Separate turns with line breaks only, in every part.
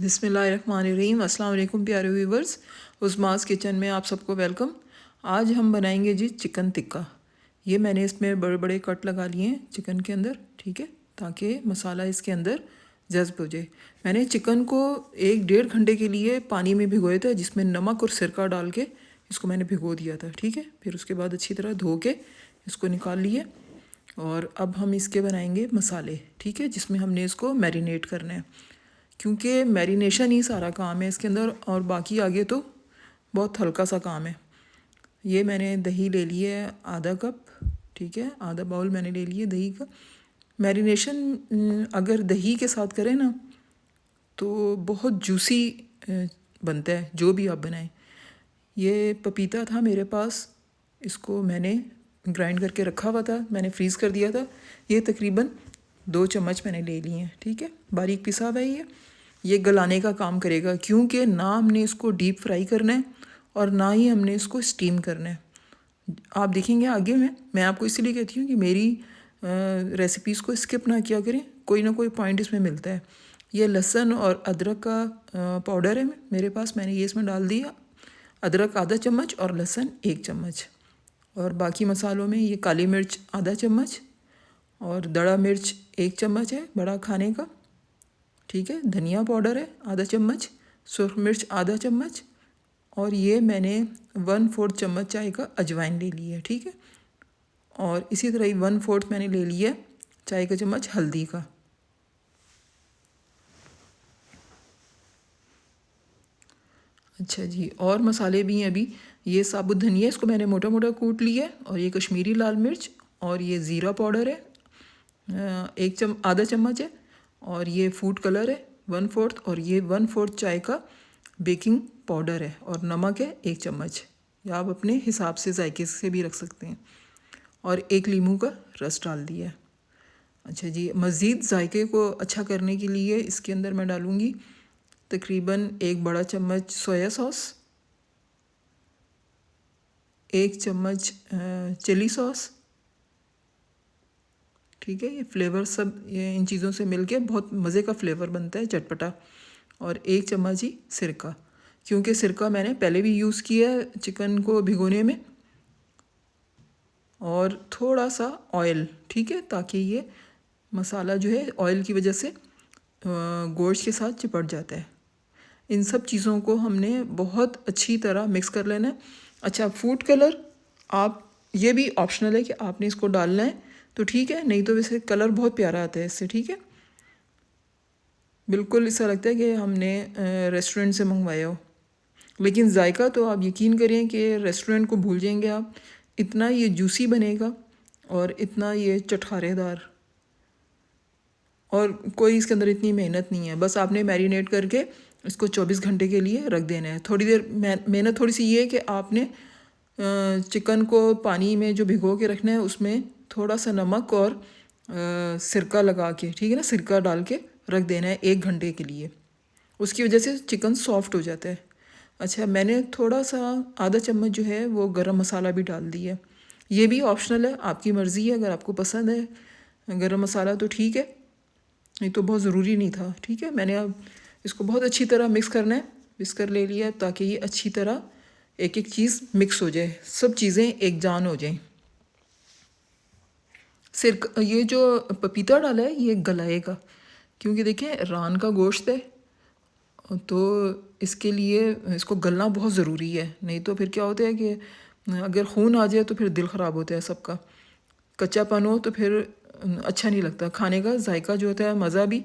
बिस्मिल्लाहिर्रहमानिर्रहीम। अस्सलाम वालेकुम प्यारे व्यूवर्स, उस्मास किचन में आप सबको वेलकम। आज हम बनाएंगे जी चिकन टिक्का। ये मैंने इसमें बड़े बड़े कट लगा लिए हैं चिकन के अंदर, ठीक है, ताकि मसाला इसके अंदर जज्ब हो जाए। मैंने चिकन को 1-1.5 घंटे के लिए पानी में भिगोया था, जिसमें नमक और सिरका डाल के इसको मैंने भिगो दिया था, ठीक है। फिर उसके बाद अच्छी तरह धो के इसको निकाल लिए और अब हम इसके बनाएंगे मसाले, ठीक है, जिसमें हमने इसको मैरिनेट करना है, क्योंकि मैरिनेशन ही सारा काम है इसके अंदर और बाकी आगे तो बहुत हल्का सा काम है। ये मैंने दही ले ली है आधा कप, ठीक है, आधा बाउल मैंने ले लिया दही का। मैरिनेशन अगर दही के साथ करें ना तो बहुत जूसी बनता है, जो भी आप बनाएं। ये पपीता था मेरे पास, इसको मैंने ग्राइंड करके रखा हुआ था, मैंने फ्रीज़ कर दिया था। ये तकरीबन 2 चम्मच मैंने ले लिए हैं, ठीक है, बारीक पिसा हुआ है। ये गलाने का काम करेगा, क्योंकि ना हमने इसको डीप फ्राई करना है और ना ही हमने इसको स्टीम करना है। आप देखेंगे आगे में, मैं आपको इसलिए कहती हूँ कि मेरी रेसिपीज़ को स्किप ना किया करें, कोई ना कोई पॉइंट इसमें मिलता है। ये लहसुन और अदरक का पाउडर है मेरे पास, मैंने ये इसमें डाल दिया। अदरक आधा चम्मच और लहसुन 1 चम्मच। और बाकी मसालों में ये काली मिर्च आधा चम्मच और दड़ा मिर्च 1 चम्मच है बड़ा खाने का, ठीक है। धनिया पाउडर है आधा चम्मच, सुरख मिर्च आधा चम्मच और ये मैंने 1/4 चम्मच चाय का अजवाइन ले लिया है, ठीक है। और इसी तरह ही 1/4 मैंने ले लिया चाय का चम्मच हल्दी का। अच्छा जी, और मसाले भी हैं अभी। ये साबुत धनिया, इसको मैंने मोटा मोटा कूट लिया है, और ये कश्मीरी लाल मिर्च और ये ज़ीरा पाउडर है आधा चम्मच है, और ये फूड कलर है 1/4, और ये 1/4 चाय का बेकिंग पाउडर है, और नमक है 1 चम्मच, या आप अपने हिसाब से जायके से भी रख सकते हैं। और 1 लीमू का रस डाल दिया है। अच्छा जी, मज़ीद जायके को अच्छा करने के लिए इसके अंदर मैं डालूँगी तकरीबन 1 बड़ा चम्मच सोया सॉस, 1 चम्मच चिली सॉस, ठीक है। ये फ्लेवर सब ये इन चीज़ों से मिलके बहुत मज़े का फ्लेवर बनता है, चटपटा। और 1 चम्मच ही सिरका, क्योंकि सिरका मैंने पहले भी यूज़ किया है चिकन को भिगोने में। और थोड़ा सा ऑयल, ठीक है, ताकि ये मसाला जो है ऑयल की वजह से गोश्त के साथ चिपट जाता है। इन सब चीज़ों को हमने बहुत अच्छी तरह मिक्स कर लेना है। अच्छा, फूड कलर आप, ये भी ऑप्शनल है कि आपने इसको डालना है तो ठीक है, नहीं तो वैसे कलर बहुत प्यारा आता है इससे, ठीक है। बिल्कुल ऐसा लगता है कि हमने रेस्टोरेंट से मंगवाया हो, लेकिन जायका तो आप यकीन करें कि रेस्टोरेंट को भूल जाएंगे आप। इतना ये जूसी बनेगा और इतना ये चटखारेदार, और कोई इसके अंदर इतनी मेहनत नहीं है। बस आपने मैरिनेट करके इसको 24 घंटे के लिए रख देना है। थोड़ी देर मेहनत थोड़ी सी ये है कि आपने चिकन को पानी में जो भिगो के रखना है उसमें थोड़ा सा नमक और सिरका लगा के, ठीक है ना, सिरका डाल के रख देना है 1 घंटे के लिए। उसकी वजह से चिकन सॉफ्ट हो जाता है। अच्छा, मैंने थोड़ा सा आधा चम्मच जो है वो गरम मसाला भी डाल दिया। ये भी ऑप्शनल है, आपकी मर्ज़ी है, अगर आपको पसंद है गरम मसाला तो ठीक है, नहीं तो बहुत ज़रूरी नहीं था, ठीक है। मैंने अब इसको बहुत अच्छी तरह मिक्स करना है, विस्कर ले लिया है, ताकि ये अच्छी तरह एक एक चीज़ मिक्स हो जाए, सब चीज़ें एक जान हो जाएं। ये जो पपीता डाला है ये गलाएगा, क्योंकि देखिए रान का गोश्त है, तो इसके लिए इसको गलना बहुत ज़रूरी है। नहीं तो फिर क्या होता है कि अगर खून आ जाए तो फिर दिल ख़राब होता है सबका। कच्चापन हो तो फिर अच्छा नहीं लगता खाने का, जायका जो होता है, मज़ा भी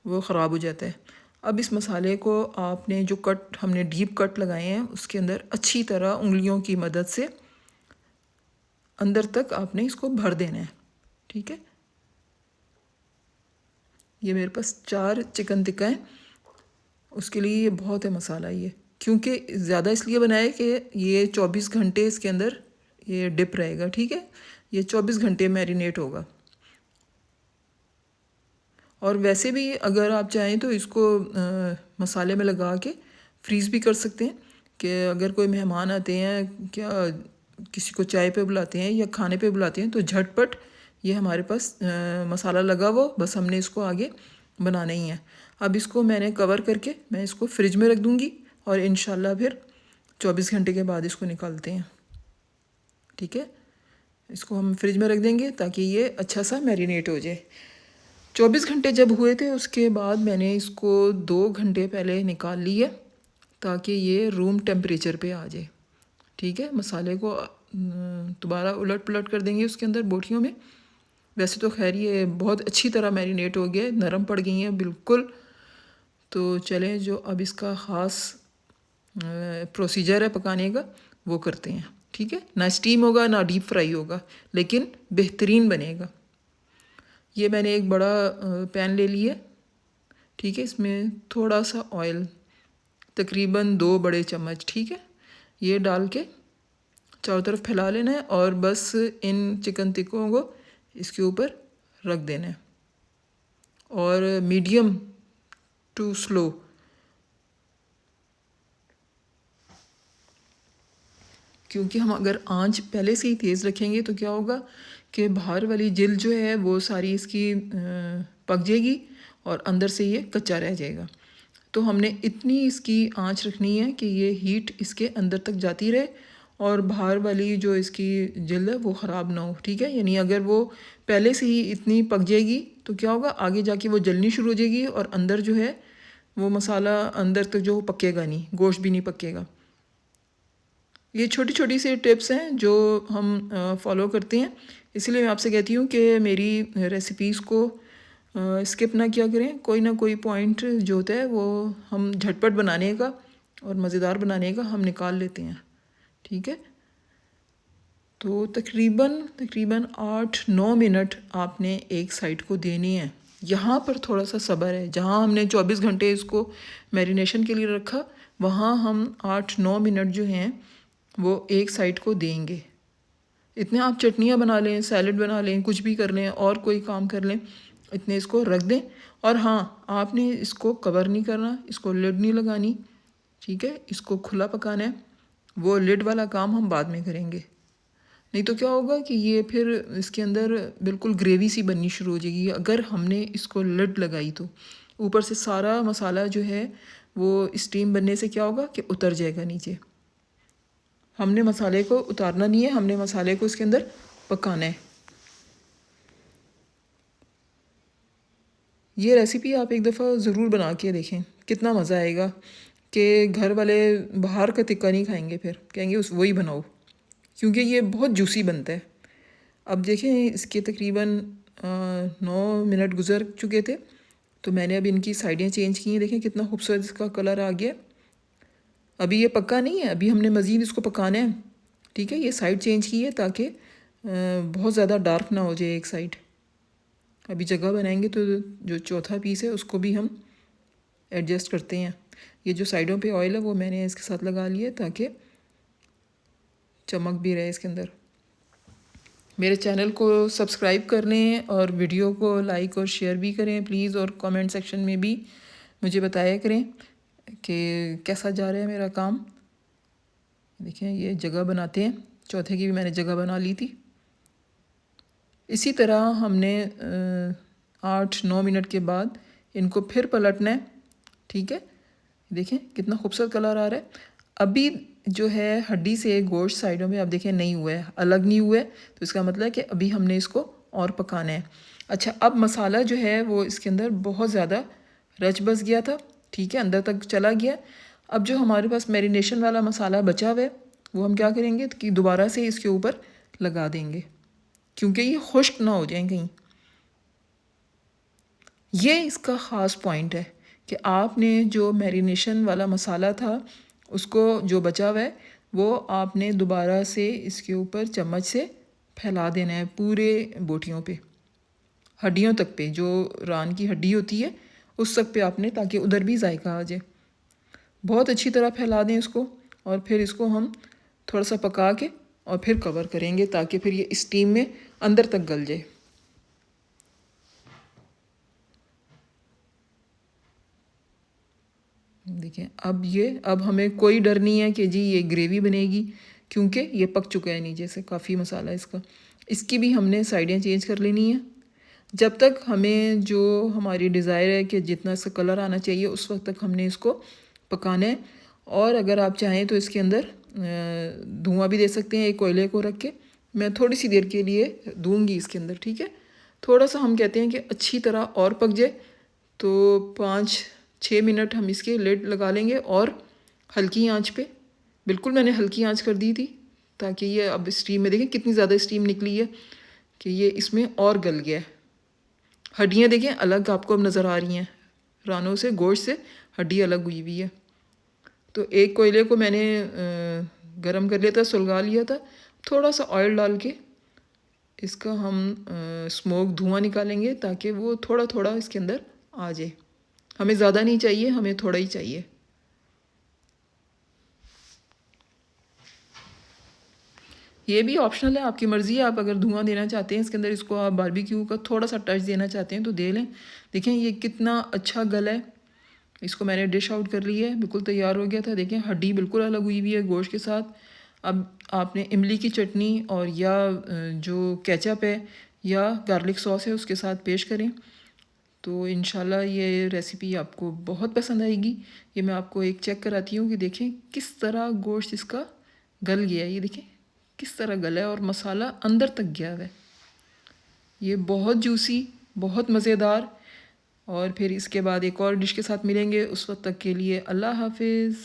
वो ख़राब हो जाता है। अब इस मसाले को आपने जो कट हमने डीप कट लगाए हैं उसके अंदर अच्छी तरह उंगलियों की मदद से अंदर तक आपने इसको भर देना है, ठीक है। ये मेरे पास 4 चिकन टिक्का है, उसके लिए ये बहुत है मसाला ये, क्योंकि ज़्यादा इसलिए बनाया कि ये 24 घंटे इसके अंदर ये डिप रहेगा, ठीक है। ये 24 घंटे मैरिनेट होगा। और वैसे भी अगर आप चाहें तो इसको मसाले में लगा के फ्रीज़ भी कर सकते हैं, कि अगर कोई मेहमान आते हैं, क्या किसी को चाय पे बुलाते हैं या खाने पे बुलाते हैं, तो झटपट ये हमारे पास मसाला लगा हुआ, बस हमने इसको आगे बनाना ही है। अब इसको मैंने कवर करके मैं इसको फ्रिज में रख दूँगी और इंशाल्लाह फिर 24 घंटे के बाद इसको निकालते हैं। ठीक है, इसको हम फ्रिज में रख देंगे ताकि ये अच्छा सा मैरिनेट हो जाए। 24 घंटे जब हुए थे उसके बाद मैंने इसको 2 घंटे पहले निकाल लिया ताकि ये रूम टेम्परेचर पे आ जाए। ठीक है, मसाले को दोबारा उलट पुलट कर देंगे उसके अंदर बोटियों में। वैसे तो खैर ये बहुत अच्छी तरह मैरिनेट हो गया है, नरम पड़ गई हैं बिल्कुल। तो चलें, जो अब इसका ख़ास प्रोसीजर है पकाने का वो करते हैं। ठीक है, ना स्टीम होगा ना डीप फ्राई होगा, लेकिन बेहतरीन बनेगा। ये मैंने एक बड़ा पैन ले लिया। ठीक है, इसमें थोड़ा सा ऑयल, तकरीबन 2 बड़े चम्मच। ठीक है, ये डाल के चारों तरफ फैला लेना है और बस इन चिकन टिक्कों को इसके ऊपर रख देना है और मीडियम टू स्लो। क्योंकि हम अगर आंच पहले से ही तेज़ रखेंगे तो क्या होगा कि बाहर वाली जिल्द जो है वो सारी इसकी पक जाएगी और अंदर से ये कच्चा रह जाएगा। तो हमने इतनी इसकी आंच रखनी है कि ये हीट इसके अंदर तक जाती रहे और बाहर वाली जो इसकी जिल्द है वो ख़राब ना हो। ठीक है, यानी अगर वो पहले से ही इतनी पक जाएगी तो क्या होगा, आगे जाके वो जलनी शुरू हो जाएगी और अंदर जो है वो मसाला अंदर तक जो पकेगा नहीं, गोश्त भी नहीं पकेगा। ये छोटी छोटी सी टिप्स हैं जो हम फॉलो करते हैं, इसलिए मैं आपसे कहती हूँ कि मेरी रेसिपीज़ को स्किप ना किया करें। कोई ना कोई पॉइंट जो होता है वो हम झटपट बनाने का और मज़ेदार बनाने का हम निकाल लेते हैं। ठीक है, तो तकरीबन 8-9 मिनट आपने एक साइड को देनी है। यहाँ पर थोड़ा सा सब्र है, जहाँ हमने 24 घंटे इसको मैरिनेशन के लिए रखा वहाँ हम 8-9 मिनट जो हैं वो एक साइड को देंगे। इतने आप चटनियाँ बना लें, सैलड बना लें, कुछ भी कर लें और कोई काम कर लें, इतने इसको रख दें। और हाँ, आपने इसको कवर नहीं करना, इसको लिड नहीं लगानी। ठीक है, इसको खुला पकाना है, वो लिड वाला काम हम बाद में करेंगे। नहीं तो क्या होगा कि ये फिर इसके अंदर बिल्कुल ग्रेवी सी बननी शुरू हो जाएगी। अगर हमने इसको लिड लगाई तो ऊपर से सारा मसाला जो है वो स्टीम बनने से क्या होगा कि उतर जाएगा नीचे। हमने मसाले को उतारना नहीं है, हमने मसाले को इसके अंदर पकाना है। ये रेसिपी आप एक दफ़ा ज़रूर बना के देखें, कितना मज़ा आएगा कि घर वाले बाहर का टिक्का नहीं खाएंगे, फिर कहेंगे उस वही बनाओ, क्योंकि ये बहुत जूसी बनता है। अब देखें, इसके तकरीबन 9 मिनट गुजर चुके थे, तो मैंने अब इनकी साइडें चेंज की हैं। देखें कितना खूबसूरत इसका कलर आ गया। अभी ये पक्का नहीं है, अभी हमने मज़ीद इसको पकाना है। ठीक है, ये साइड चेंज की है ताकि बहुत ज़्यादा डार्क ना हो जाए एक साइड। अभी जगह बनाएंगे तो जो चौथा पीस है उसको भी हम एडजस्ट करते हैं। ये जो साइडों पे ऑयल है वो मैंने इसके साथ लगा लिया ताकि चमक भी रहे इसके अंदर। मेरे चैनल को सब्सक्राइब कर लें और वीडियो को लाइक और शेयर भी करें प्लीज़, और कमेंट सेक्शन में भी मुझे बताया करें कि कैसा जा रहा है मेरा काम। देखें, ये जगह बनाते हैं, चौथे की भी मैंने जगह बना ली थी। इसी तरह हमने 8-9 मिनट के बाद इनको फिर पलटना है। ठीक है, देखें कितना खूबसूरत कलर आ रहा है। अभी जो है हड्डी से गोश्त साइडों में आप देखें नहीं हुआ है, अलग नहीं हुआ है, तो इसका मतलब है कि अभी हमने इसको और पकाना है। अच्छा, अब मसाला जो है वो इसके अंदर बहुत ज़्यादा रच बस गया था। ठीक है, अंदर तक चला गया। अब जो हमारे पास मैरिनेशन वाला मसाला बचा हुआ है वो हम क्या करेंगे कि दोबारा से इसके ऊपर लगा देंगे, क्योंकि ये खुश्क ना हो जाए कहीं। ये इसका ख़ास पॉइंट है कि आपने जो मैरिनेशन वाला मसाला था उसको जो बचा हुआ है वो आपने दोबारा से इसके ऊपर चम्मच से फैला देना है पूरे बोटियों पे, हड्डियों तक पे, जो रान की हड्डी होती है उस तक पे आपने, ताकि उधर भी जायका आ जाए। बहुत अच्छी तरह फैला दें इसको और फिर इसको हम थोड़ा सा पका के और फिर कवर करेंगे ताकि फिर ये स्टीम में अंदर तक गल जाए। देखें, अब हमें कोई डर नहीं है कि जी ये ग्रेवी बनेगी, क्योंकि ये पक चुका है नीचे से काफ़ी मसाला इसका। इसकी भी हमने साइडें चेंज कर लेनी है। जब तक हमें जो हमारी डिज़ायर है कि जितना इसका कलर आना चाहिए उस वक्त तक हमने इसको पकाना है। और अगर आप चाहें तो इसके अंदर धुआं भी दे सकते हैं एक कोयले को रख के। मैं थोड़ी सी देर के लिए दूंगी इसके अंदर, ठीक है। थोड़ा सा हम कहते हैं कि अच्छी तरह और पक जाए, तो 5-6 मिनट हम इसके लिड लगा लेंगे और हल्की आंच पे, बिल्कुल मैंने हल्की आंच कर दी थी ताकि ये अब स्टीम में देखें कितनी ज़्यादा स्टीम निकली है कि ये इसमें और गल गया है। हड्डियाँ देखें अलग आपको अब नज़र आ रही हैं, रानों से, गोश्त से हड्डी अलग हुई हुई है। तो एक कोयले को मैंने गरम कर लिया था, सुलगा लिया था। थोड़ा सा ऑयल डाल के इसका हम स्मोक धुआं निकालेंगे ताकि वो थोड़ा थोड़ा इसके अंदर आ जाए। हमें ज़्यादा नहीं चाहिए, हमें थोड़ा ही चाहिए। ये भी ऑप्शनल है, आपकी मर्ज़ी है। आप अगर धुआं देना चाहते हैं इसके अंदर, इसको आप बारबेक्यू का थोड़ा सा टच देना चाहते हैं तो दे लें। देखें ये कितना अच्छा गला है। इसको मैंने डिश आउट कर लिया है, बिल्कुल तैयार हो गया था। देखें हड्डी बिल्कुल अलग हुई हुई है गोश्त के साथ। अब आपने इमली की चटनी और या जो केचप है या गार्लिक सॉस है उसके साथ पेश करें तो इंशाल्लाह ये रेसिपी आपको बहुत पसंद आएगी। ये मैं आपको एक चेक कराती हूँ कि देखें किस तरह गोश्त इसका गल गया है। ये देखें किस तरह गला है और मसाला अंदर तक गया है। ये बहुत जूसी, बहुत मज़ेदार। और फिर इसके बाद एक और डिश के साथ मिलेंगे, उस वक्त तक के लिए अल्लाह हाफिज़।